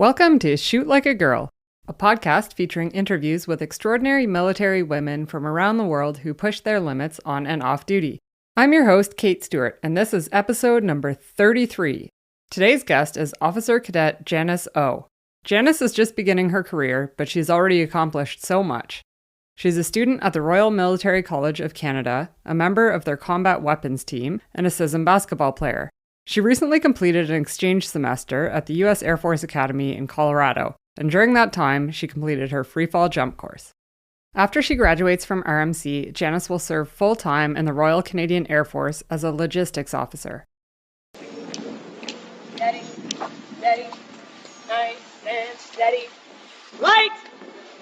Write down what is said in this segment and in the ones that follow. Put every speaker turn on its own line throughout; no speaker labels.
Welcome to Shoot Like a Girl, a podcast featuring interviews with extraordinary military women from around the world who push their limits on and off duty. I'm your host, Kate Stewart, and this is episode number 33. Today's guest is Officer Cadet Janice Oh. Janice is just beginning her career, but she's already accomplished so much. She's a student at the Royal Military College of Canada, a member of their combat weapons team, and a CISM basketball player. She recently completed an exchange semester at the U.S. Air Force Academy in Colorado, and during that time, she completed her freefall jump course. After she graduates from RMC, Janice will serve full-time in the Royal Canadian Air Force as a logistics officer.
Steady, nice and steady. Light,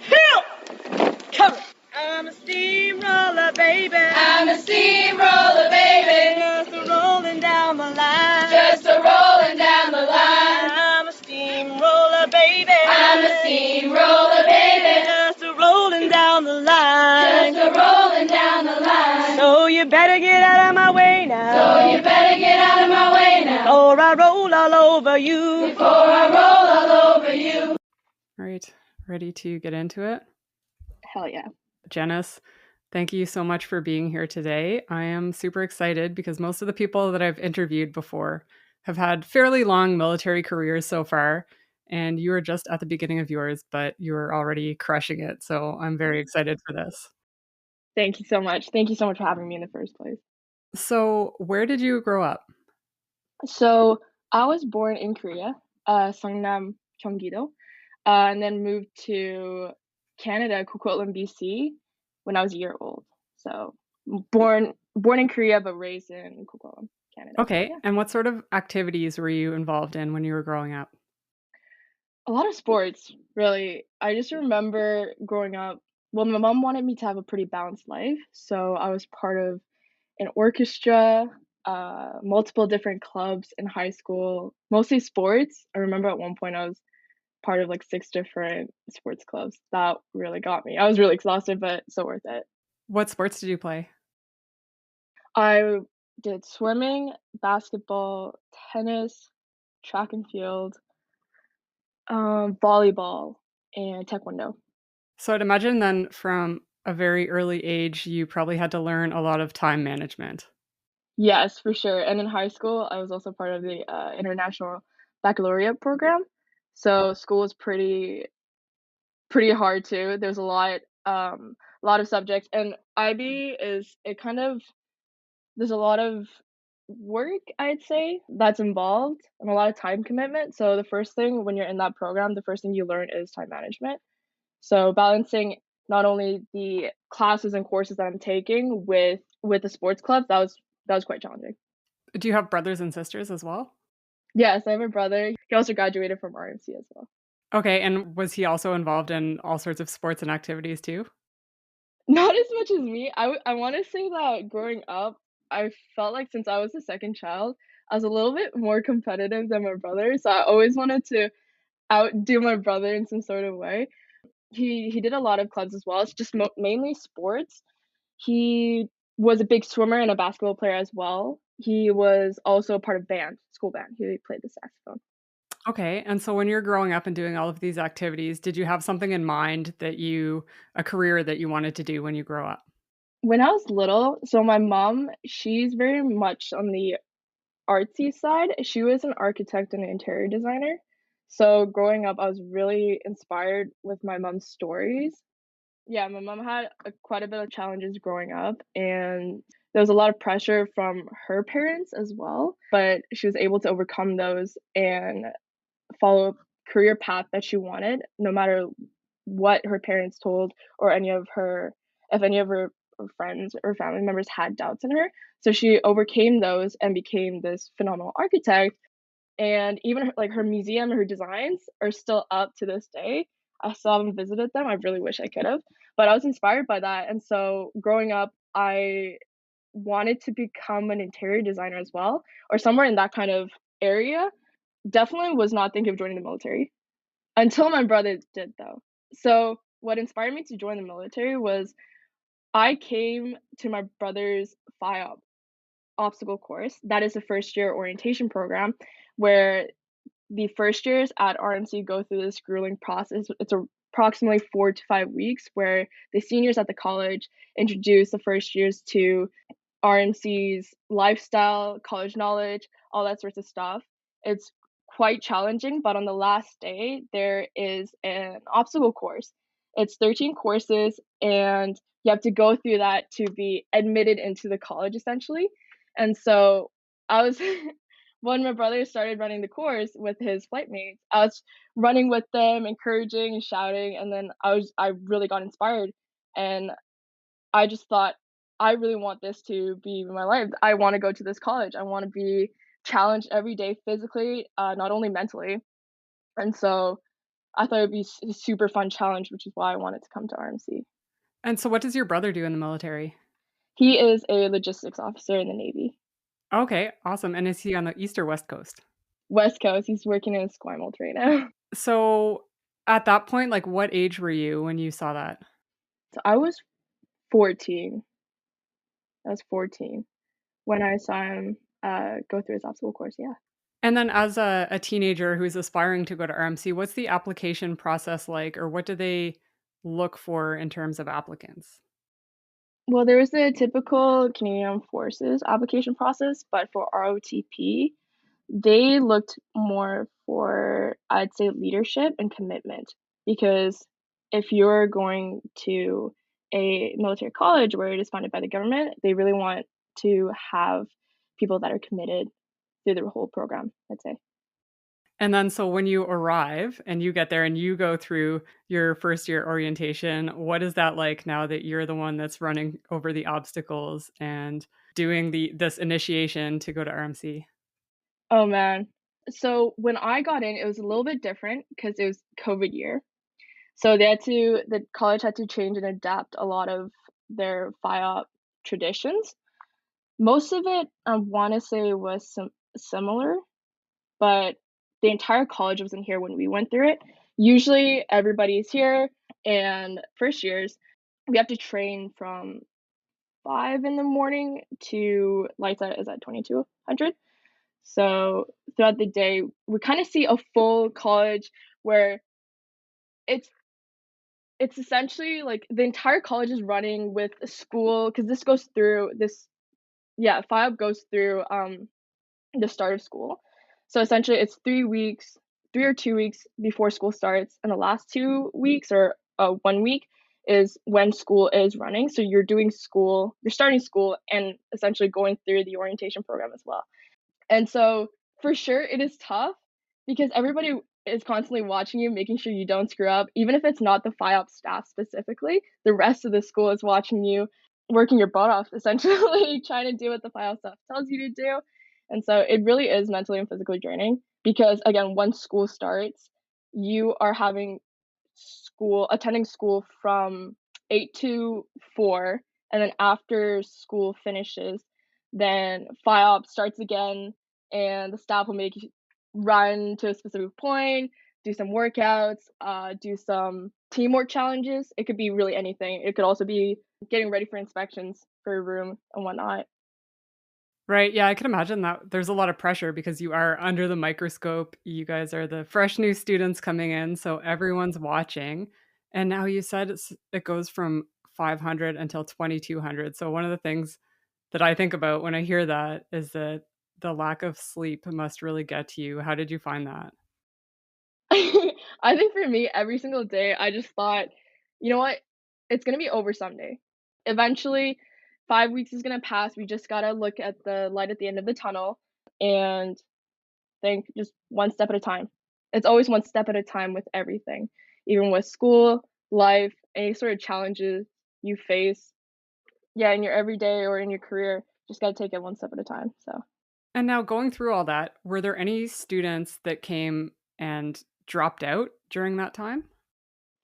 hill, cover. I'm a steamroller, baby. I'm a steamroller, baby. Just a rolling down the line. Just a rolling down the line. I'm a steamroller, baby. I'm a steamroller, baby. Just a rolling down the line. Just a rolling down the line. So you better get out of my way now. So you better get out of my way now. Before I roll all over you. Before I roll all over you.
All right, ready to get into it?
Hell yeah.
Janice, thank you so much for being here today. I am super excited because most of the people that I've interviewed before have had fairly long military careers so far, and you are just at the beginning of yours, but you are already crushing it. So I'm very excited for this.
Thank you so much. Thank you so much for having me in the first place.
So where did you grow up?
So I was born in Korea, Seongnam, Gyeonggi-do, and then moved to Canada, Coquitlam, BC, when I was a year old. So born in Korea, but raised in Coquitlam, Canada.
Okay,
Yeah.
and what sort of activities were you involved in when you were growing up?
A lot of sports, really. I just remember growing up, well, my mom wanted me to have a pretty balanced life, so I was part of an orchestra, multiple different clubs in high school, mostly sports. I remember at one point I was part of like 6 different sports clubs. That really got me. I was really exhausted, but so worth it.
What sports did you play?
I did swimming, basketball, tennis, track and field, volleyball, and taekwondo.
So I'd imagine then from a very early age, you probably had to learn a lot of time management.
Yes, for sure. And in high school, I was also part of the international baccalaureate program. So school was pretty hard too. There's a lot of subjects, and IB is there's a lot of work, I'd say, that's involved and a lot of time commitment. So the first thing when you're in that program, the first thing you learn is time management. So balancing not only the classes and courses that I'm taking with the sports clubs, that was quite challenging.
Do you have brothers and sisters as well?
Yes, I have a brother. He also graduated from RMC as well.
Okay, and was he also involved in all sorts of sports and activities too?
Not as much as me. I want to say that growing up, I felt like since I was the second child, I was a little bit more competitive than my brother. So I always wanted to outdo my brother in some sort of way. He did a lot of clubs as well. It's just mainly sports. He was a big swimmer and a basketball player as well. He was also part of school band. He played the saxophone.
Okay, and so when you're growing up and doing all of these activities, did you have something in mind a career that you wanted to do when you grow up?
When I was little, so my mom, she's very much on the artsy side. She was an architect and an interior designer. So growing up, I was really inspired with my mom's stories. Yeah, my mom had quite a bit of challenges growing up, and there was a lot of pressure from her parents as well. But she was able to overcome those and follow a career path that she wanted, no matter what her parents told or if any of her friends or family members had doubts in her. So she overcame those and became this phenomenal architect. And even her museum, her designs are still up to this day. I still haven't visited them. I really wish I could have, but I was inspired by that. And so growing up, I wanted to become an interior designer as well, or somewhere in that kind of area. Definitely was not thinking of joining the military until my brother did, though. So what inspired me to join the military was I came to my brother's FIOP obstacle course. That is a first year orientation program where the first years at RMC go through this grueling process. It's approximately 4 to 5 weeks where the seniors at the college introduce the first years to RMC's lifestyle, college knowledge, all that sorts of stuff. It's quite challenging, but on the last day, there is an obstacle course. It's 13 courses, and you have to go through that to be admitted into the college, essentially. And so I was, when my brother started running the course with his flight mates, I was running with them, encouraging and shouting, and then I really got inspired. And I just thought, I really want this to be my life. I want to go to this college. I want to be challenged every day physically, not only mentally. And so I thought it'd be a super fun challenge, which is why I wanted to come to RMC.
And so what does your brother do in the military?
He is a logistics officer in the Navy.
Okay, awesome. And is he on the East or West Coast?
West Coast. He's working in Esquimalt right now.
So at that point, like what age were you when you saw that?
So I was 14. I was 14 when I saw him go through his obstacle course. Yeah.
And then as a teenager who's aspiring to go to RMC, what's the application process like, or what do they look for in terms of applicants?
Well, there was the typical Canadian Armed Forces application process, but for ROTP, they looked more for, I'd say, leadership and commitment. Because if you're going to a military college where it is funded by the government, they really want to have people that are committed through the whole program, I'd say.
And then so when you arrive and you get there and you go through your first year orientation, what is that like now that you're the one that's running over the obstacles and doing this initiation to go to RMC?
Oh man. So when I got in, it was a little bit different because it was COVID year. So the college had to change and adapt a lot of their FIOP traditions. Most of it, I want to say, was similar, but the entire college wasn't here when we went through it. Usually everybody's here, and first years, we have to train from 5 in the morning to lights out is at 2200. So throughout the day, we kind of see a full college where it's it's essentially like the entire college is running with a school because this goes through this. Yeah, FIOP goes through the start of school. So essentially it's 3 weeks, 3 or 2 weeks before school starts, and the last 2 weeks or 1 week is when school is running. So you're doing school, you're starting school and essentially going through the orientation program as well. And so for sure it is tough because everybody is constantly watching you, making sure you don't screw up. Even if it's not the FIOP staff specifically, the rest of the school is watching you, working your butt off essentially, trying to do what the FIOP staff tells you to do. And so it really is mentally and physically draining because again, once school starts, you are attending school from 8 to 4, and then after school finishes, then FIOP starts again, and the staff will make you run to a specific point, do some workouts, do some teamwork challenges. It could be really anything. It could also be getting ready for inspections for your room and whatnot.
Right. Yeah, I can imagine that there's a lot of pressure because you are under the microscope. You guys are the fresh new students coming in, so everyone's watching. And now you said it goes from 500 until 2200. So one of the things that I think about when I hear that is that the lack of sleep must really get to you. How did you find that?
I think for me, every single day, I just thought, you know what? It's gonna be over someday. Eventually, 5 weeks is gonna pass. We just gotta look at the light at the end of the tunnel and think just one step at a time. It's always one step at a time with everything, even with school, life, any sort of challenges you face. Yeah, in your everyday or in your career, just gotta take it one step at a time. So.
And now going through all that, were there any students that came and dropped out during that time?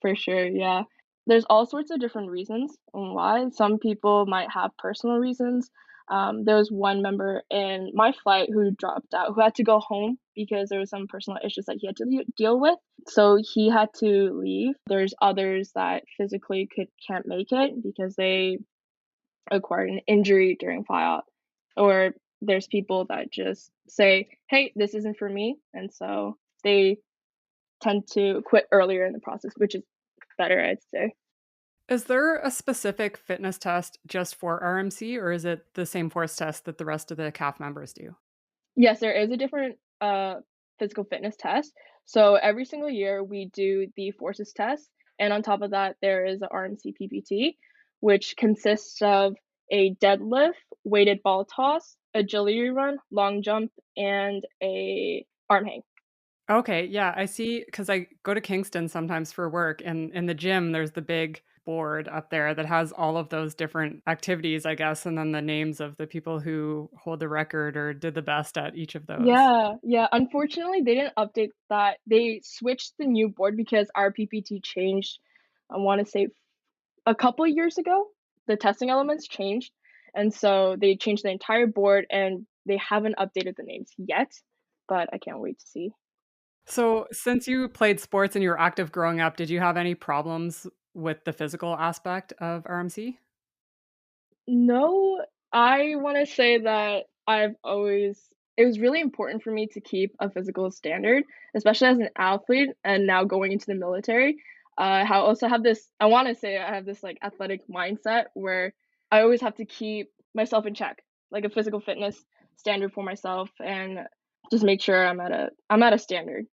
For sure, yeah. There's all sorts of different reasons on why. Some people might have personal reasons. There was one member in my flight who dropped out, who had to go home because there was some personal issues that he had to deal with. So he had to leave. There's others that physically can't make it because they acquired an injury during FIOP. Or there's people that just say, hey, this isn't for me. And so they tend to quit earlier in the process, which is better, I'd say.
Is there a specific fitness test just for RMC, or is it the same force test that the rest of the CAF members do?
Yes, there is a different physical fitness test. So every single year we do the forces test, and on top of that, there is a RMC PPT, which consists of a deadlift, weighted ball toss, agility run, long jump, and a arm hang.
Okay, yeah, I see, because I go to Kingston sometimes for work, and in the gym, there's the big board up there that has all of those different activities, I guess, and then the names of the people who hold the record or did the best at each of those.
Yeah, yeah. Unfortunately, they didn't update that. They switched the new board because our PPT changed. I want to say a couple years ago. The testing elements changed, and so they changed the entire board, and they haven't updated the names yet. But I can't wait to see.
So, since you played sports and you were active growing up, did you have any problems with the physical aspect of RMC?
No, I want to say that it was really important for me to keep a physical standard, especially as an athlete and now going into the military. I want to say I have this like athletic mindset where I always have to keep myself in check, like a physical fitness standard for myself and just make sure I'm at a standard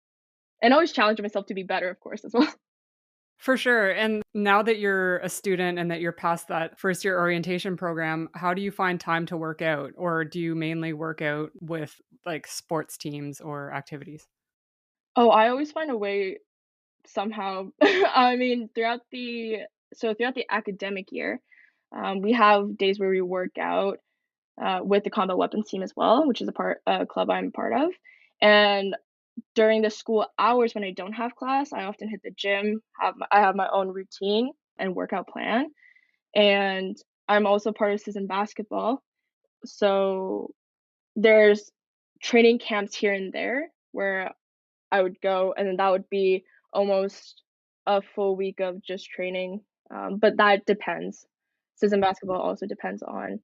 and always challenge myself to be better, of course, as well.
For sure. And now that you're a student and that you're past that first year orientation program, how do you find time to work out? Or do you mainly work out with like sports teams or activities?
Oh, I always find a way somehow. I mean, throughout the academic year, we have days where we work out with the combat weapons team as well, which is a club I'm a part of. And during the school hours when I don't have class, I often hit the gym. I have my own routine and workout plan, and I'm also part of CISM Basketball. So there's training camps here and there where I would go, and then that would be almost a full week of just training. But that depends. Season basketball also depends on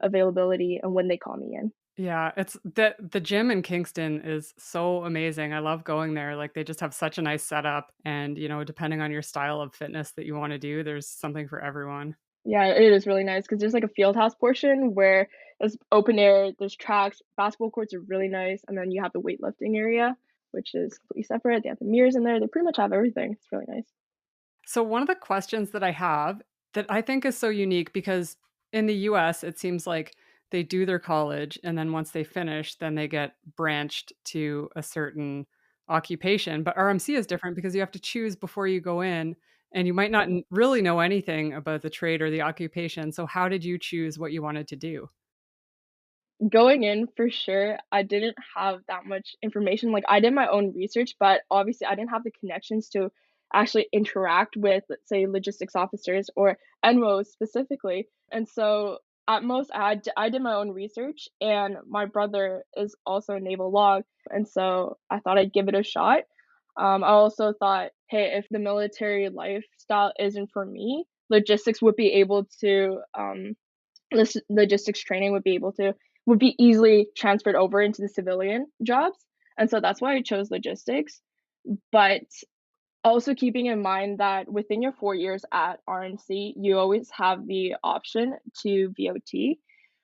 availability and when they call me in.
Yeah, it's the gym in Kingston is so amazing. I love going there. Like they just have such a nice setup and, depending on your style of fitness that you want to do, there's something for everyone.
Yeah, it is really nice because there's like a field house portion where it's open air, there's tracks, basketball courts are really nice, and then you have the weightlifting area, which is completely separate. They have the mirrors in there. They pretty much have everything. It's really nice.
So one of the questions that I have that I think is so unique because in the US, it seems like they do their college and then once they finish, then they get branched to a certain occupation. But RMC is different because you have to choose before you go in and you might not really know anything about the trade or the occupation. So how did you choose what you wanted to do?
Going in for sure, I didn't have that much information. Like I did my own research, but obviously I didn't have the connections to actually interact with, let's say, logistics officers or NWOs specifically. And so at most, I did my own research, and my brother is also a naval log, and so I thought I'd give it a shot. I also thought, hey, if the military lifestyle isn't for me, logistics would be able to this logistics training would be easily transferred over into the civilian jobs. And so that's why I chose logistics. But also keeping in mind that within your 4 years at RMC, you always have the option to VOT,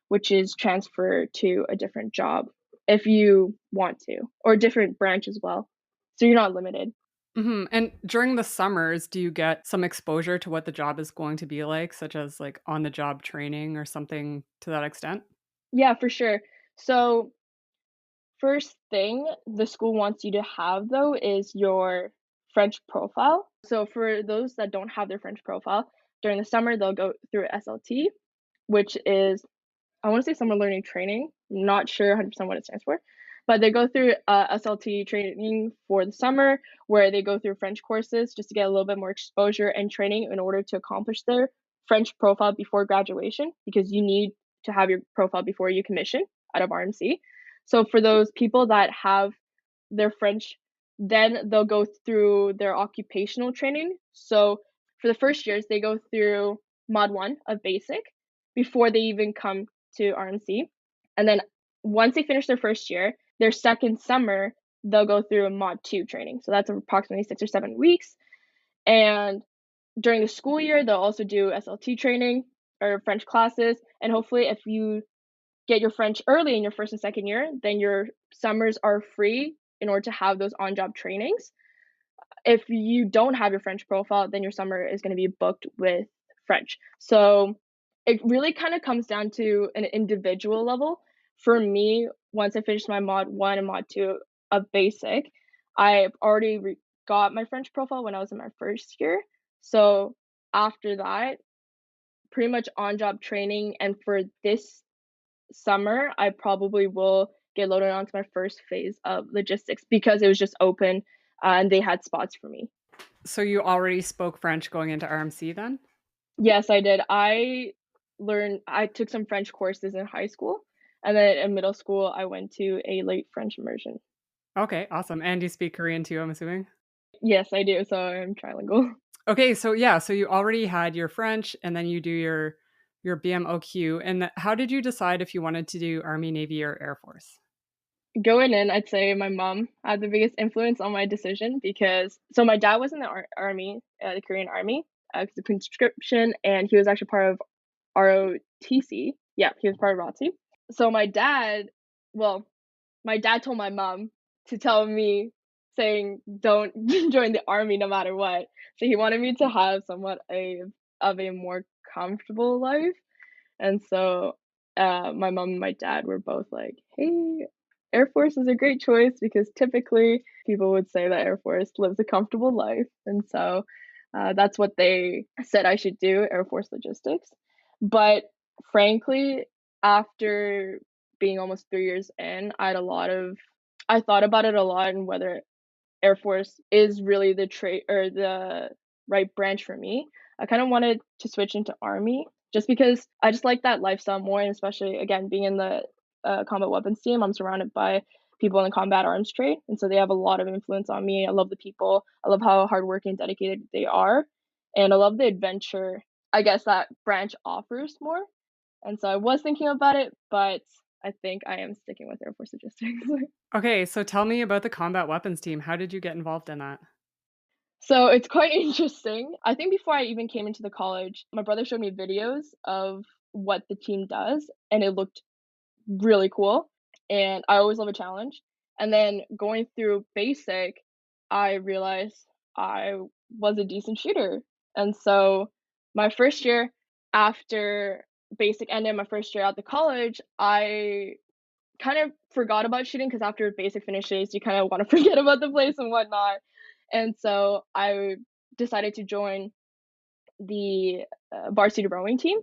which is transfer to a different job if you want to, or a different branch as well. So you're not limited.
And during the summers, do you get some exposure to what the job is going to be like, such as like on the job training or something to that extent?
Yeah, for sure. So first thing the school wants you to have though is your French profile. So for those that don't have their French profile, during the summer they'll go through SLT, which is I want to say summer learning training. I'm not sure 100% what it stands for, but they go through SLT training for the summer where they go through French courses just to get a little bit more exposure and training in order to accomplish their French profile before graduation because you need to have your profile before you commission out of RMC. So for those people that have their French, then they'll go through their occupational training. So for the first years, they go through Mod 1 of basic before they even come to RMC. And then once they finish their first year, their second summer, they'll go through a Mod 2 training. So that's approximately 6 or 7 weeks. And during the school year, they'll also do SLT training or French classes. And hopefully, if you get your French early in your first and second year, then your summers are free in order to have those on-job trainings. If you don't have your French profile, then your summer is going to be booked with French. So it really kind of comes down to an individual level. For me, once I finished my Mod 1 and Mod 2 of basic, I already got my French profile when I was in my first year. So after that, pretty much on-job training. And for this summer, I probably will get loaded onto my first phase of logistics because it was just open and they had spots for me.
So you already spoke French going into RMC then?
Yes, I did. I took some French courses in high school, and then in middle school, I went to a late French immersion.
Okay, awesome. And you speak Korean too, I'm assuming?
Yes, I do. So I'm trilingual.
Okay, so yeah, so you already had your French and then you do your BMOQ. And how did you decide if you wanted to do Army, Navy, or Air Force?
Going in, I'd say my mom had the biggest influence on my decision because my dad was in the army, the Korean Army, the conscription, and he was actually part of ROTC. Yeah, he was part of ROTC. So my dad told my mom to tell me, saying don't join the army no matter what. So he wanted me to have somewhat of a more comfortable life. And so my mom and my dad were both like, hey, Air Force is a great choice because typically people would say that Air Force lives a comfortable life. And so that's what they said I should do, Air Force logistics. But frankly, after being almost 3 years in, I thought about it a lot and whether Air Force is really the the right branch for me. I kind of wanted to switch into Army just because I just like that lifestyle more, and especially again being in the combat weapons team, I'm surrounded by people in the combat arms trade, and so they have a lot of influence on me. I love the people. I love how hardworking and dedicated they are, and I love the adventure, I guess, that branch offers more. And so I was thinking about it, but I think I am sticking with Air Force logistics.
Okay, so tell me about the combat weapons team. How did you get involved in that?
So it's quite interesting. I think before I even came into the college, my brother showed me videos of what the team does, and it looked really cool. And I always love a challenge. And then going through basic, I realized I was a decent shooter. And so my first year after basic ended, my first year out the college, I kind of forgot about shooting because after basic finishes, you kind of want to forget about the place and whatnot. And so I decided to join the varsity rowing team,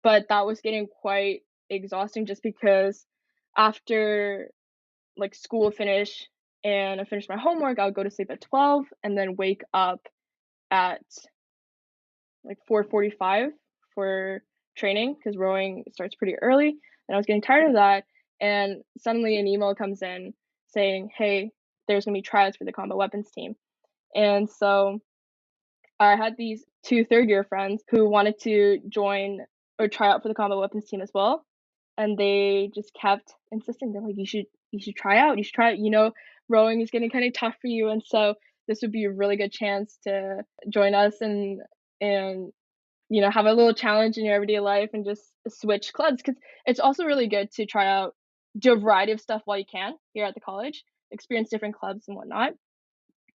but that was getting quite exhausting just because after like school finish and I finished my homework, I would go to sleep at 12 and then wake up at like 4:45 for training because rowing starts pretty early. And I was getting tired of that. And suddenly an email comes in saying, hey, there's going to be tryouts for the combat weapons team. And so I had these two third year friends who wanted to join or try out for the combat weapons team as well. And they just kept insisting. They're like, you should try out. You should try out. Rowing is getting kind of tough for you. And so this would be a really good chance to join us and have a little challenge in your everyday life and just switch clubs. Because it's also really good to try out, do a variety of stuff while you can here at the college, experience different clubs and whatnot.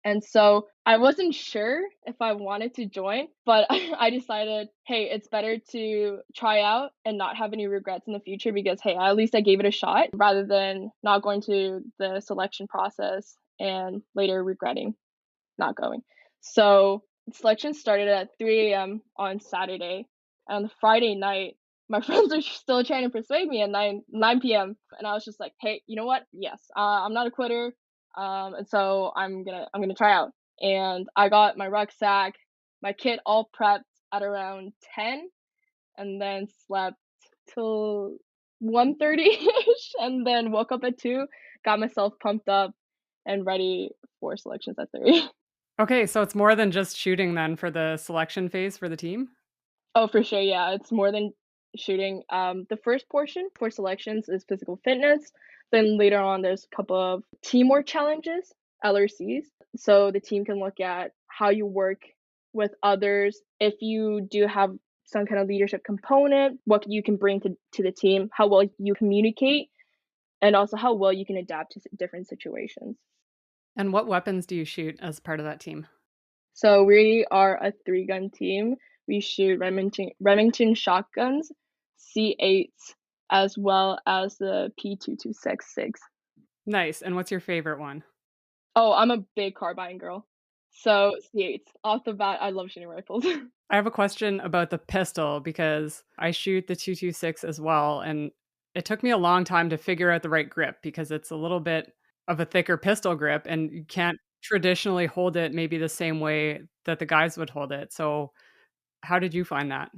And so I wasn't sure if I wanted to join, but I decided, hey, it's better to try out and not have any regrets in the future because, hey, at least I gave it a shot rather than not going to the selection process and later regretting not going. So selection started at 3 a.m. on Saturday. And on Friday night, my friends are still trying to persuade me at 9 p.m. And I was just like, hey, you know what? Yes, I'm not a quitter. And so I'm gonna try out. And I got my rucksack, my kit all prepped at around 10, and then slept till 1:30ish, and then woke up at 2, got myself pumped up and ready for selections at 3.
Okay, so it's more than just shooting then for the selection phase for the team?
Oh, for sure, yeah, it's more than shooting. The first portion for selections is physical fitness. Then later on, there's a couple of teamwork challenges, LRCs. So the team can look at how you work with others. If you do have some kind of leadership component, what you can bring to the team, how well you communicate, and also how well you can adapt to different situations.
And what weapons do you shoot as part of that team?
So we are a 3-gun team. We shoot Remington shotguns, C8s, as well as the P2266.
Nice. And what's your favorite one?
Oh, I'm a big carbine girl. So C8s. Off the bat, I love shooting rifles.
I have a question about the pistol because I shoot the 226 as well. And it took me a long time to figure out the right grip because it's a little bit of a thicker pistol grip and you can't traditionally hold it maybe the same way that the guys would hold it. So, how did you find that?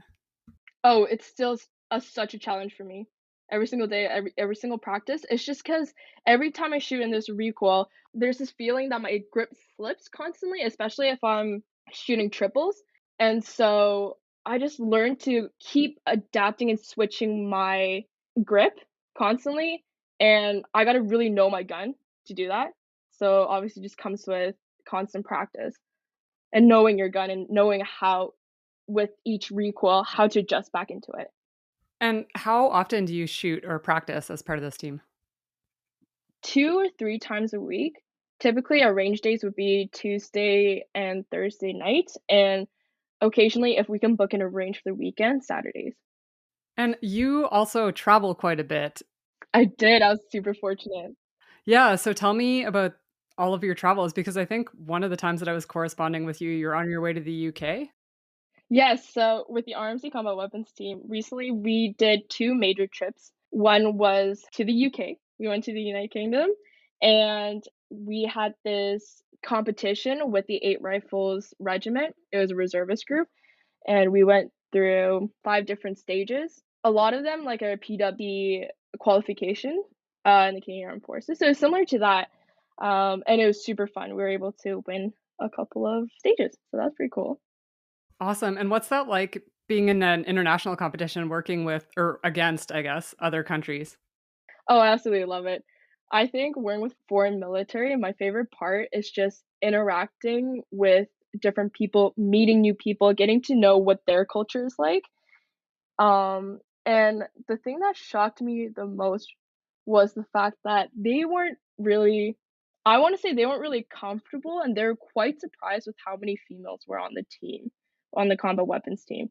Oh, it's still such a challenge for me. Every single day, every single practice. It's just because every time I shoot in this recoil, there's this feeling that my grip slips constantly, especially if I'm shooting triples. And so I just learned to keep adapting and switching my grip constantly. And I got to really know my gun to do that. So obviously, it just comes with constant practice and knowing your gun and knowing how, with each recoil, how to adjust back into it.
And how often do you shoot or practice as part of this team?
2 or 3 times a week. Typically, our range days would be Tuesday and Thursday nights, and occasionally, if we can book in a range for the weekend, Saturdays.
And you also travel quite a bit.
I did, I was super fortunate.
Yeah, so tell me about all of your travels because I think one of the times that I was corresponding with you, you're on your way to the UK.
Yes, so with the RMC Combat Weapons team, recently we did 2 major trips. One was to the UK. We went to the United Kingdom, and we had this competition with the 8 Rifles Regiment. It was a reservist group, and we went through 5 different stages. A lot of them like a PW qualification in the Canadian Armed Forces. So it's similar to that, and it was super fun. We were able to win a couple of stages, so that's pretty cool.
Awesome. And what's that like being in an international competition working with or against, I guess, other countries?
Oh, I absolutely love it. I think working with foreign military, my favorite part is just interacting with different people, meeting new people, getting to know what their culture is like. And the thing that shocked me the most was the fact that they weren't really, I want to say they weren't really comfortable, and they're quite surprised with how many females were on the team, on the combat weapons team.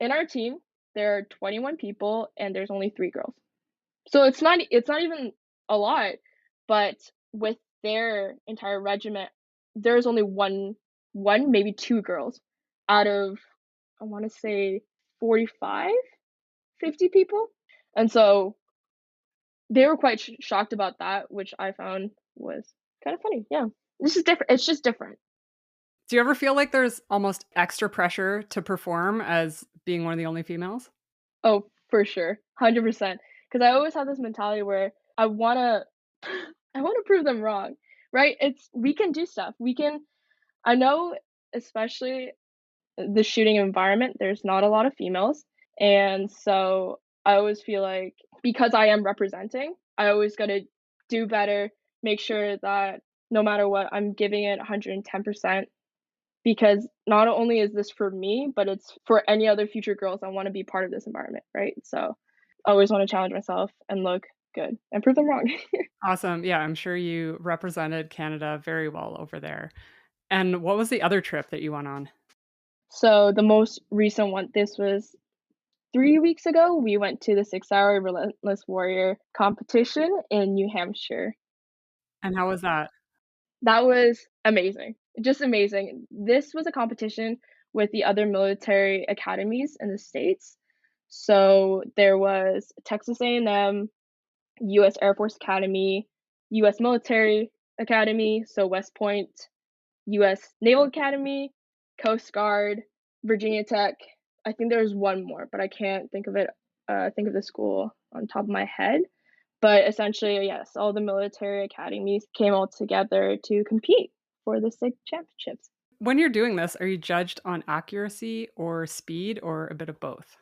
In our team, there are 21 people and there's only 3 girls. So it's not even a lot, but with their entire regiment, there's only one, maybe 2 girls out of, I wanna say, 45, 50 people. And so they were quite shocked about that, which I found was kind of funny. Yeah. This is different. It's just different.
Do you ever feel like there's almost extra pressure to perform as being one of the only females?
Oh, for sure. 100%. Because I always have this mentality where I wanna I wanna prove them wrong, right? It's we can do stuff. We can I know, especially the shooting environment, there's not a lot of females, and so I always feel like because I am representing, I always gotta do better, make sure that no matter what, I'm giving it 110% because not only is this for me, but it's for any other future girls that wanna be part of this environment, right? So, I always wanna challenge myself and look good and prove them wrong.
Awesome. Yeah, I'm sure you represented Canada very well over there. And what was the other trip that you went on?
So, the most recent one, this was 3 weeks ago, we went to the 6-hour Relentless Warrior competition in New Hampshire.
And how was that?
That was amazing, just amazing. This was a competition with the other military academies in the States. So there was Texas A&M, US Air Force Academy, US Military Academy, so West Point, US Naval Academy, Coast Guard, Virginia Tech. I think there's one more, but I can't think of the school on top of my head. But essentially, yes, all the military academies came all together to compete for the SIG championships.
When you're doing this, are you judged on accuracy or speed or a bit of both?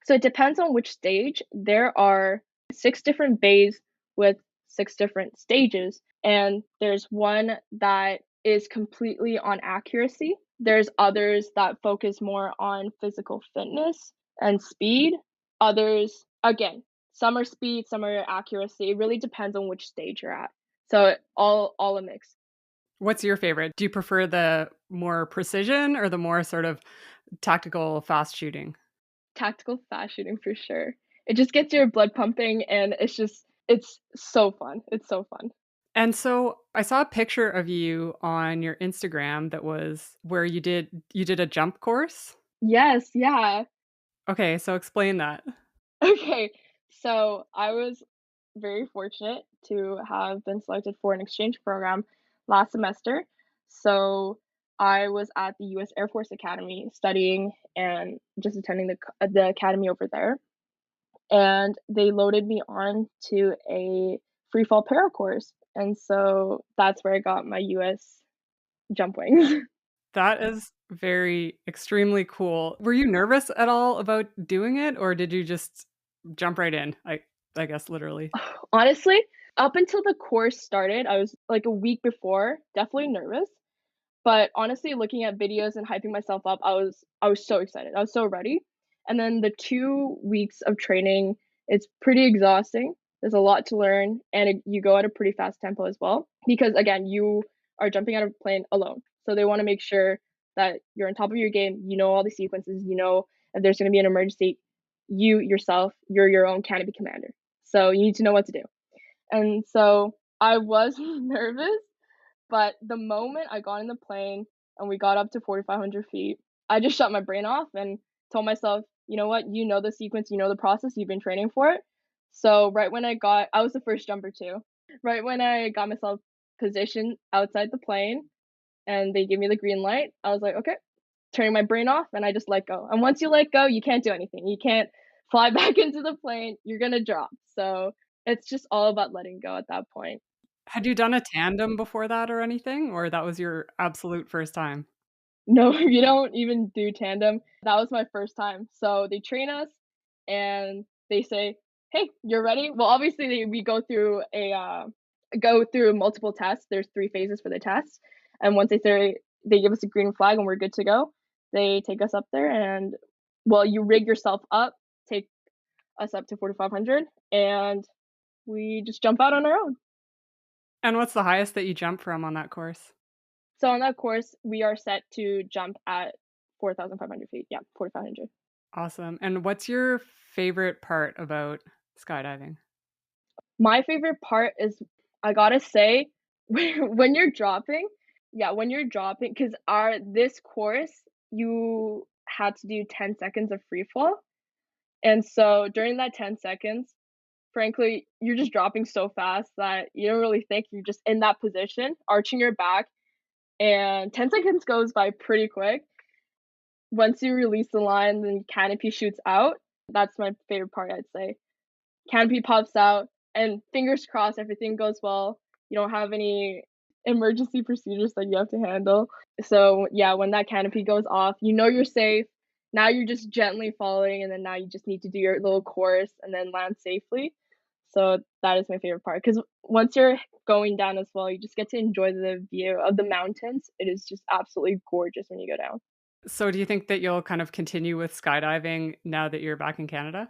So it depends on which stage. There are 6 different bays with 6 different stages. And there's one that is completely on accuracy. There's others that focus more on physical fitness and speed. Others, again, some are speed, some are accuracy. It really depends on which stage you're at. So all a mix.
What's your favorite? Do you prefer the more precision or the more sort of tactical fast shooting?
Tactical fast shooting for sure. It just gets your blood pumping and it's so fun. It's so fun.
And so I saw a picture of you on your Instagram that was where you did a jump course.
Yes, yeah.
Okay, so explain that.
Okay. So I was very fortunate to have been selected for an exchange program last semester. So I was at the US Air Force Academy studying and just attending the academy over there. And they loaded me on to a freefall para course. And so that's where I got my US jump wings.
That is very extremely cool. Were you nervous at all about doing it, or did you just jump right in? I guess literally.
Honestly, up until the course started, I was like a week before, definitely nervous. But honestly, looking at videos and hyping myself up, I was so excited. I was so ready. And then the 2 weeks of training, it's pretty exhausting. There's a lot to learn, and you go at a pretty fast tempo as well. Because again, you are jumping out of a plane alone. So they want to make sure that you're on top of your game. You know all the sequences. You know if there's going to be an emergency, you yourself, you're your own canopy commander. So you need to know what to do. And so I was nervous, but the moment I got in the plane and we got up to 4,500 feet, I just shut my brain off and told myself, you know what, you know the sequence, you know the process, you've been training for it. So right when I was the first jumper too. Right when I got myself positioned outside the plane and they gave me the green light, I was like, okay, turning my brain off and I just let go. And once you let go, you can't do anything. You can't fly back into the plane. You're gonna drop. So it's just all about letting go at that point.
Had you done a tandem before that or anything, or that was your absolute first time?
No, you don't even do tandem. That was my first time. So they train us and they say, "Hey, you're ready." Well, obviously we go through multiple tests. There's 3 phases for the test. And once they give us a green flag and we're good to go, they take us up there and well, you rig yourself up, take us up to 4,500 and we just jump out on our own.
And what's the highest that you jump from on that course?
So on that course, we are set to jump at 4,500 feet. Yeah, 4,500.
Awesome. And what's your favorite part about skydiving?
My favorite part is, I gotta say, when you're dropping, yeah, when you're dropping, because our this course, you had to do 10 seconds of free fall. And so during that 10 seconds, frankly, you're just dropping so fast that you don't really think, you're just in that position, arching your back, and 10 seconds goes by pretty quick. Once you release the line, then canopy shoots out. That's my favorite part, I'd say. Canopy pops out, and fingers crossed everything goes well. You don't have any emergency procedures that you have to handle. So, yeah, when that canopy goes off, you know you're safe. Now you're just gently falling, and then now you just need to do your little course and then land safely. So that is my favorite part because once you're going down as well, you just get to enjoy the view of the mountains. It is just absolutely gorgeous when you go down.
So do you think that you'll kind of continue with skydiving now that you're back in Canada?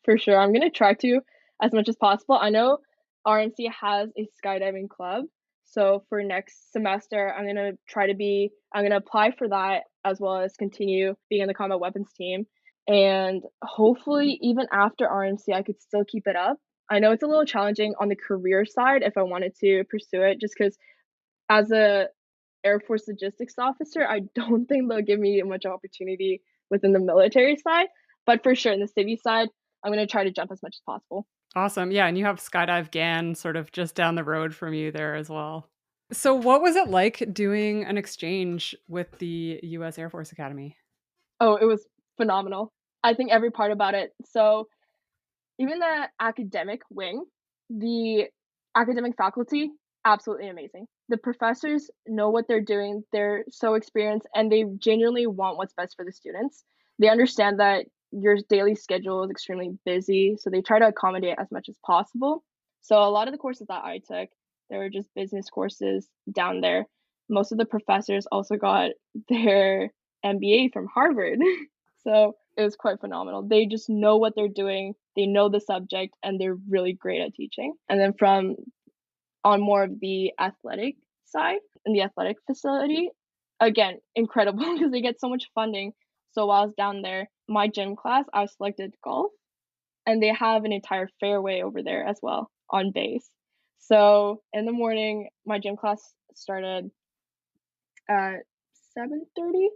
For sure. I'm gonna try to as much as possible. I know RNC has a skydiving club. So for next semester, I'm gonna apply for that as well as continue being in the combat weapons team. And hopefully even after RNC, I could still keep it up. I know it's a little challenging on the career side if I wanted to pursue it, just because as a Air Force logistics officer, I don't think they'll give me much opportunity within the military side. But for sure, in the civvy side, I'm going to try to jump as much as possible.
Awesome. Yeah, and you have Skydive GAN sort of just down the road from you there as well. So what was it like doing an exchange with the US Air Force Academy?
Oh, it was phenomenal. I think every part about it. So even the academic wing, the academic faculty, absolutely amazing. The professors know what they're doing. They're so experienced and they genuinely want what's best for the students. They understand that your daily schedule is extremely busy, so they try to accommodate as much as possible. So a lot of the courses that I took, they were just business courses down there. Most of the professors also got their MBA from Harvard. So it was quite phenomenal. They just know what they're doing, they know the subject, and they're really great at teaching. And then from on more of the athletic side, in the athletic facility, again, incredible because they get so much funding. So while I was down there, my gym class, I was selected golf, and they have an entire fairway over there as well on base. So in the morning, my gym class started at 7:30,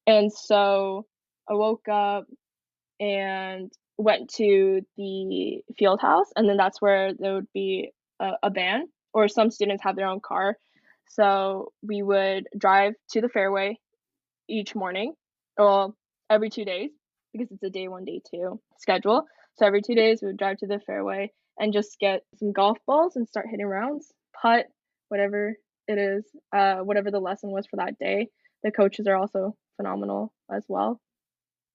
and so I woke up and went to the field house, and then that's where there would be a band, or some students have their own car. So we would drive to the fairway each morning, well, every 2 days, because it's a day one, day two schedule. So every 2 days, we would drive to the fairway and just get some golf balls and start hitting rounds, putt, whatever it is, whatever the lesson was for that day. The coaches are also phenomenal as well.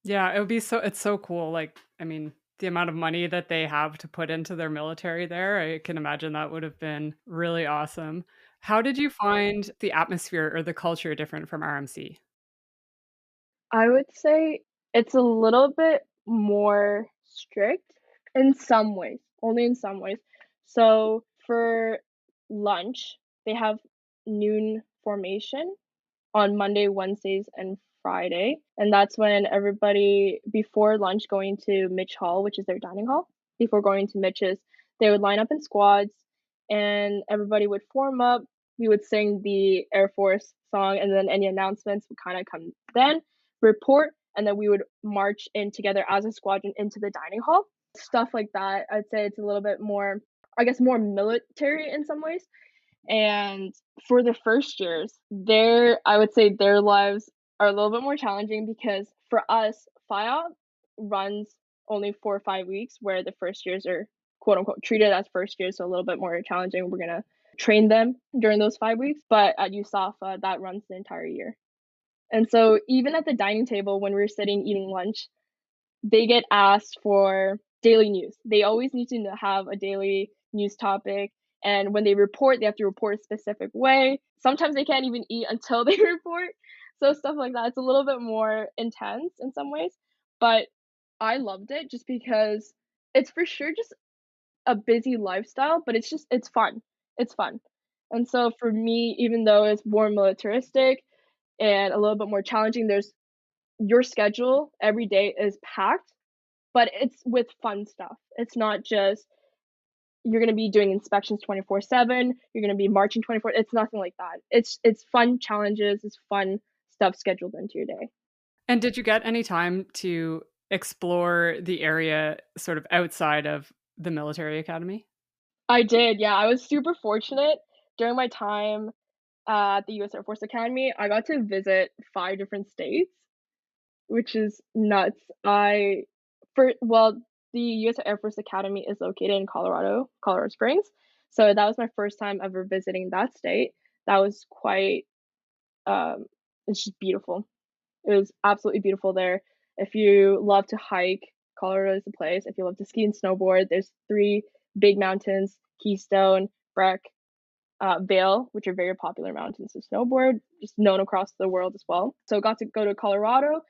Yeah, it's so cool. Like, I mean, the amount of money that they have to put into their military there, I can imagine that would have been really awesome. How did you find the atmosphere or the culture different from RMC?
I would say it's a little bit more strict in some ways, only in some ways. So for lunch, they have noon formation on Monday, Wednesdays, and Friday. And that's when everybody, before lunch, going to Mitch Hall, which is their dining hall, before going to Mitch's, they would line up in squads and everybody would form up. We would sing the Air Force song, and then any announcements would kind of come then, report, and then we would march in together as a squadron into the dining hall. Stuff like that. I'd say it's a little bit more, I guess, more military in some ways. And for the first years, I would say their lives are a little bit more challenging because for us, FIOP runs only 4 or 5 weeks, where the first years are quote unquote treated as first years, so a little bit more challenging. We're gonna train them during those 5 weeks, but at USAFA, that runs the entire year. And so even at the dining table when we're sitting eating lunch, they get asked for daily news. They always need to have a daily news topic. And when they report, they have to report a specific way. Sometimes they can't even eat until they report. So stuff like that. It's a little bit more intense in some ways. But I loved it just because it's for sure just a busy lifestyle, but it's fun. It's fun. And so for me, even though it's more militaristic and a little bit more challenging, there's your schedule every day is packed, but it's with fun stuff. It's not just you're gonna be doing inspections 24/7, you're gonna be marching 24. It's nothing like that. It's fun challenges, it's fun stuff scheduled into your day.
And did you get any time to explore the area sort of outside of the military academy?
I did, yeah. I was super fortunate during my time at the US Air Force Academy. I got to visit 5 different states, which is nuts. The US Air Force Academy is located in Colorado Springs. So that was my first time ever visiting that state. That was quite um it's just beautiful. It was absolutely beautiful there. If you love to hike, Colorado is the place. If you love to ski and snowboard, there's 3 big mountains, Keystone, Breck, Vail, which are very popular mountains to snowboard, just known across the world as well. So got to go to Colorado.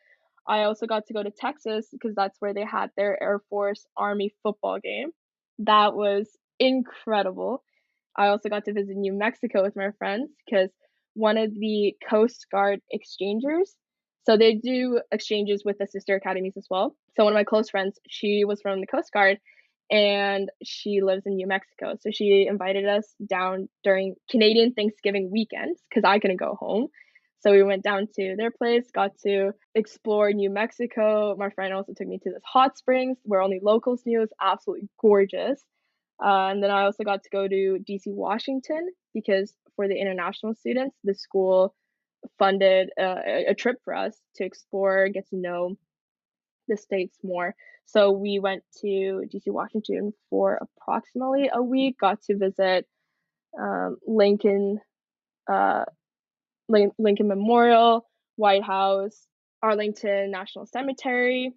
I also got to go to Texas because that's where they had their Air Force Army football game. That was incredible. I also got to visit New Mexico with my friends because one of the Coast Guard exchangers, so they do exchanges with the sister academies as well. So one of my close friends, she was from the Coast Guard and she lives in New Mexico. So she invited us down during Canadian Thanksgiving weekends because I couldn't go home. So we went down to their place, got to explore New Mexico. My friend also took me to this hot springs where only locals knew. It was absolutely gorgeous. And then I also got to go to DC, Washington, because for the international students, the school funded a trip for us to explore, get to know the states more. So we went to DC, Washington for approximately a week, got to visit Lincoln, uh, Lincoln Memorial, White House, Arlington National Cemetery,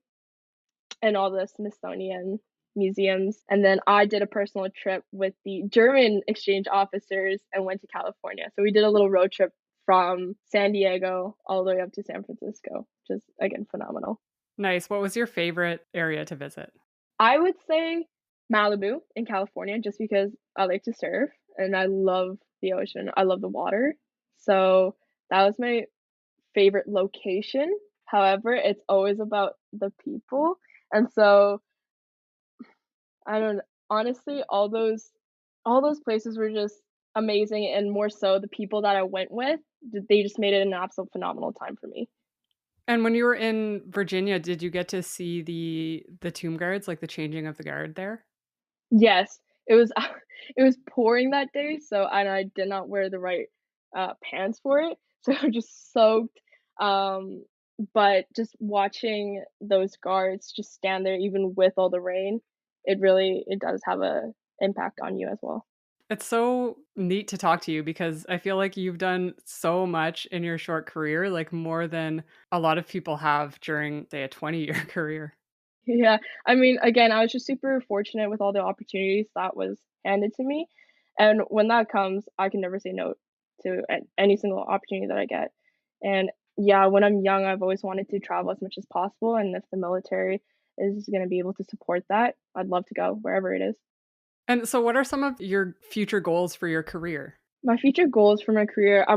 and all the Smithsonian museums. And then I did a personal trip with the German exchange officers and went to California. So we did a little road trip from San Diego all the way up to San Francisco, which is, again, phenomenal.
Nice. What was your favorite area to visit?
I would say Malibu in California, just because I like to surf and I love the ocean. I love the water. So that was my favorite location. However, it's always about the people. And so I don't honestly, all those places were just amazing, and more so the people that I went with, they just made it an absolute phenomenal time for me.
And when you were in Virginia, did you get to see the tomb guards, like the changing of the guard there?
Yes, it was it was pouring that day, so and I did not wear the right pants for it, so I'm just soaked. Um, but just watching those guards just stand there even with all the rain, it does have a impact on you as well.
It's so neat to talk to you because I feel like you've done so much in your short career, like more than a lot of people have during, say, a 20-year career.
Yeah, I mean, again, I was just super fortunate with all the opportunities that was handed to me, and when that comes, I can never say no to any single opportunity that I get. And yeah, when I'm young, I've always wanted to travel as much as possible, and if the military is going to be able to support that, I'd love to go wherever it is.
And so what are some of your future goals for your career?
My future goals for my career, I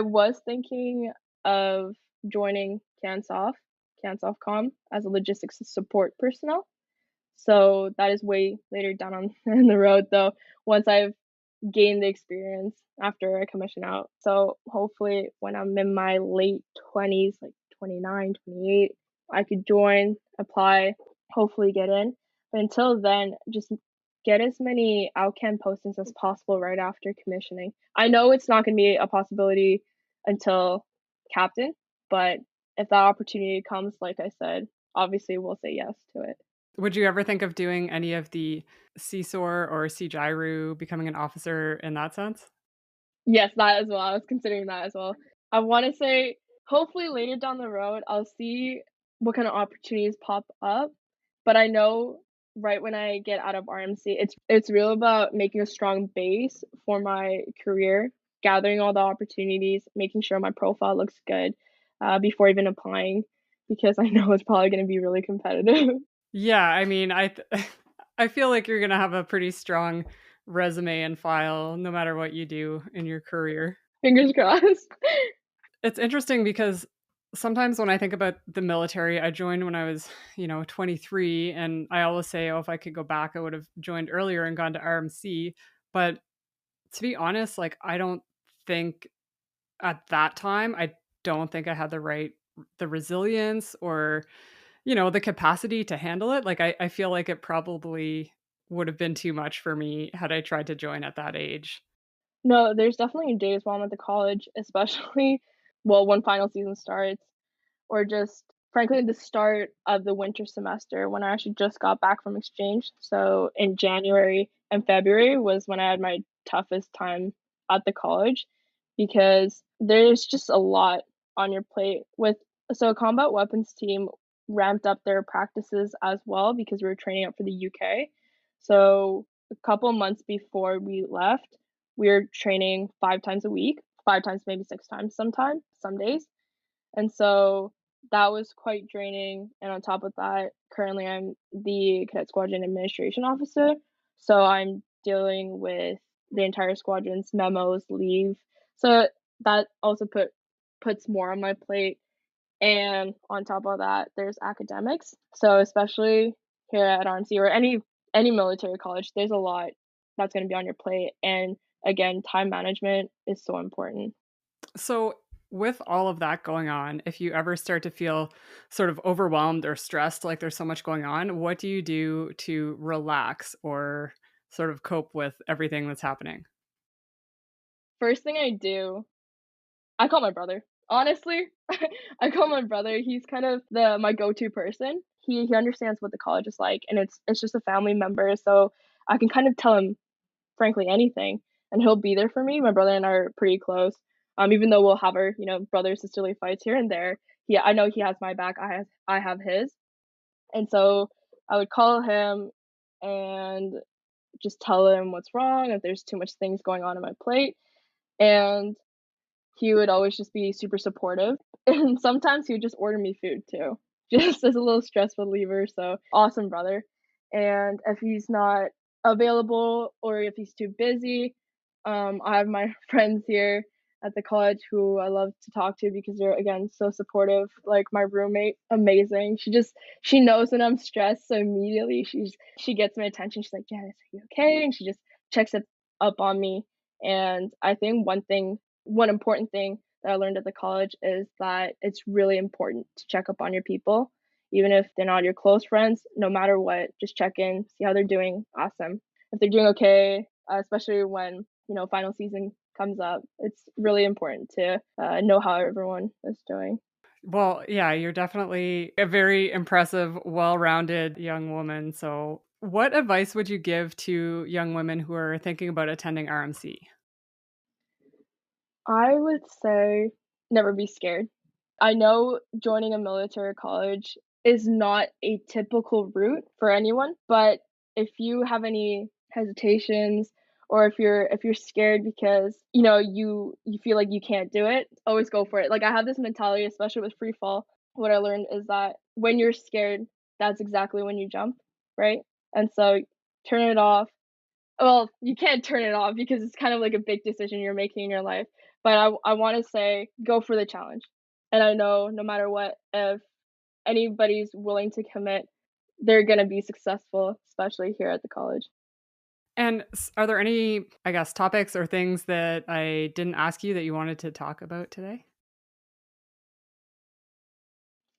was thinking of joining CANSOFCOM as a logistics support personnel. So that is way later down on in the road though, once I've gained the experience after I commission out. So hopefully when I'm in my late 20s, like 29, 28, I could join, apply, hopefully get in. But until then, just get as many outcam postings as possible right after commissioning. I know it's not going to be a possibility until captain, but if that opportunity comes, like I said, obviously we'll say yes to it.
Would you ever think of doing any of the CSOR or CGIRU, becoming an officer in that sense?
Yes, that as well. I was considering that as well. I want to say, hopefully later down the road, I'll see what kind of opportunities pop up. But I know right when I get out of RMC, it's real about making a strong base for my career, gathering all the opportunities, making sure my profile looks good before even applying, because I know it's probably going to be really competitive.
Yeah, I mean, I feel like you're gonna have a pretty strong resume and file no matter what you do in your career.
Fingers crossed.
It's interesting because sometimes when I think about the military, I joined when I was, 23, and I always say, oh, if I could go back, I would have joined earlier and gone to RMC. But to be honest, like I don't think at that time, I don't think I had the resilience or, the capacity to handle it. Like I feel like it probably would have been too much for me had I tried to join at that age.
No, there's definitely days while I'm at the college, especially well, when final season starts, or just frankly the start of the winter semester when I actually just got back from exchange. So in January and February was when I had my toughest time at the college because there's just a lot on your plate with so a combat weapons team ramped up their practices as well because we were training up for the UK. So a couple months before we left, we were training 5 times a week, 5 times, maybe 6 times sometimes, some days. And so that was quite draining. And on top of that, currently I'm the Cadet Squadron Administration Officer. So I'm dealing with the entire squadron's memos, leave. So that also puts more on my plate. And on top of that, there's academics. So especially here at RMC or any military college, there's a lot that's going to be on your plate. And again, time management is so important.
So, with all of that going on, if you ever start to feel sort of overwhelmed or stressed, like there's so much going on, what do you do to relax or sort of cope with everything that's happening?
First thing I do, I call my brother. Honestly, I call my brother. He's kind of the my go-to person. He understands what the college is like, and it's just a family member, so I can kind of tell him frankly anything, and he'll be there for me. My brother and I are pretty close. Even though we'll have our brother sisterly fights here and there, I know he has my back. I have his, and so I would call him. and just tell him what's wrong, if there's too much things going on my plate, and he would always just be super supportive, and sometimes he would just order me food too, just as a little stress reliever, so awesome brother. And if he's not available or if he's too busy, I have my friends here at the college who I love to talk to because they're, again, so supportive. Like, my roommate, amazing. She knows when I'm stressed, so immediately she gets my attention. She's like, "Janice, are you okay?" And she just checks it up on me. And I think one important thing that I learned at the college is that it's really important to check up on your people, even if they're not your close friends. No matter what, just check in, see how they're doing, ask them if they're doing okay, especially when, final season comes up. It's really important to know how everyone is doing.
Well, yeah, you're definitely a very impressive, well-rounded young woman. So, what advice would you give to young women who are thinking about attending RMC?
I would say never be scared. I know joining a military college is not a typical route for anyone, but if you have any hesitations or if you're scared because, you feel like you can't do it, always go for it. Like, I have this mentality, especially with free fall. What I learned is that when you're scared, that's exactly when you jump, right? And so turn it off. Well, you can't turn it off because it's kind of like a big decision you're making in your life, but I wanna say go for the challenge, and I know no matter what, if anybody's willing to commit, they're gonna be successful, especially here at the college.
And are there any, I guess, topics or things that I didn't ask you that you wanted to talk about today?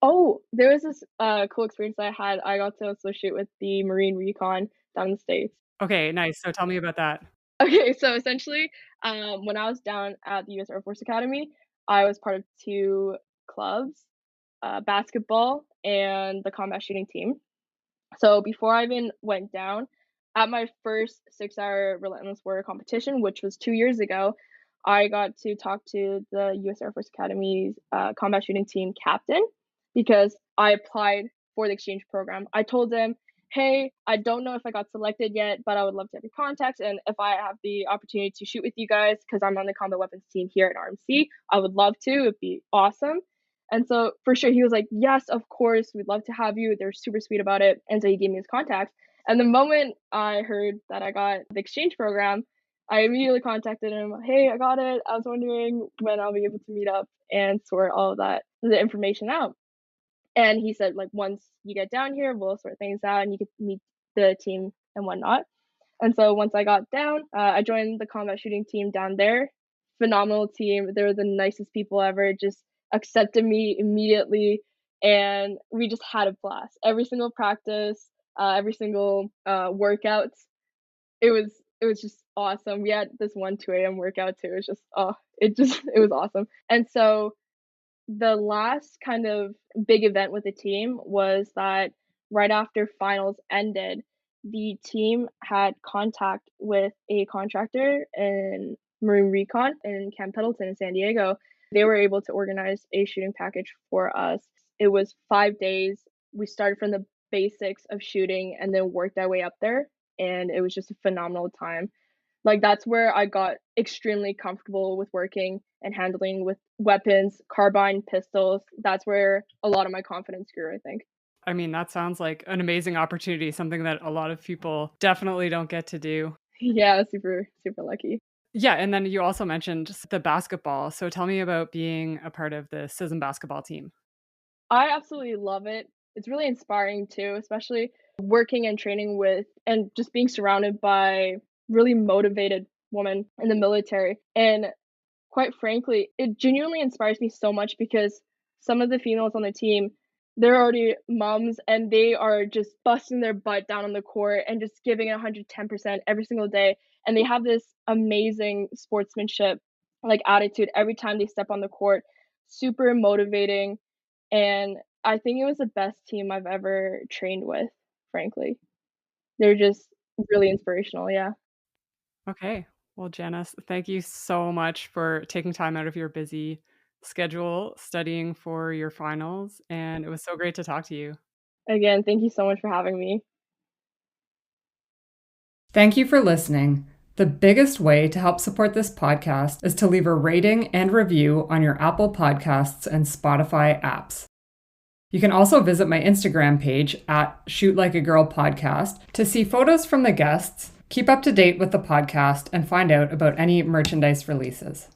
Oh, there was this, cool experience I had. I got to associate with the Marine Recon down in the States.
Okay, nice. So tell me about that.
Okay, so essentially, when I was down at the US Air Force Academy, I was part of 2 clubs, basketball and the combat shooting team. So before I even went down, at my first 6-hour relentless warrior competition, which was 2 years ago, I got to talk to the US Air Force Academy's combat shooting team captain because I applied for the exchange program. I told them, "Hey, I don't know if I got selected yet, but I would love to have your contacts, and if I have the opportunity to shoot with you guys, because I'm on the combat weapons team here at RMC, I would love to. It'd be awesome." And so for sure, he was like, "Yes, of course, we'd love to have you." They're super sweet about it. And so he gave me his contacts. And the moment I heard that I got the exchange program, I immediately contacted him. "Hey, I got it. I was wondering when I'll be able to meet up and sort all of the information out." And he said, like, "Once you get down here, we'll sort things out and you can meet the team and whatnot." And so once I got down, I joined the combat shooting team down there. Phenomenal team. They were the nicest people ever, just accepted me immediately, and we just had a blast. Every single practice, every single workouts, it was just awesome. We had this one 2 a.m. workout too. It was just it was awesome. And so the last kind of big event with the team was that right after finals ended, the team had contact with a contractor in Marine Recon in Camp Pendleton in San Diego. They were able to organize a shooting package for us. It was 5 days. We started from the basics of shooting and then worked our way up there, and it was just a phenomenal time. Like, that's where I got extremely comfortable with working and handling with weapons, carbine, pistols. That's where a lot of my confidence grew, I think.
I mean, that sounds like an amazing opportunity, something that a lot of people definitely don't get to do.
Yeah, super, super lucky.
Yeah, and then you also mentioned just the basketball. So tell me about being a part of the CISM basketball team.
I absolutely love it. It's really inspiring too, especially working and training with and just being surrounded by really motivated women in the military. And quite frankly, it genuinely inspires me so much because some of the females on the team, they're already moms and they are just busting their butt down on the court and just giving it 110% every single day. And they have this amazing sportsmanship like attitude every time they step on the court. Super motivating. And I think it was the best team I've ever trained with, frankly. They're just really inspirational, yeah.
Okay. Well, Janice, thank you so much for taking time out of your busy schedule studying for your finals. And it was so great to talk to you.
Again, thank you so much for having me.
Thank you for listening. The biggest way to help support this podcast is to leave a rating and review on your Apple Podcasts and Spotify apps. You can also visit my Instagram page at shootlikeagirlpodcast to see photos from the guests, keep up to date with the podcast, and find out about any merchandise releases.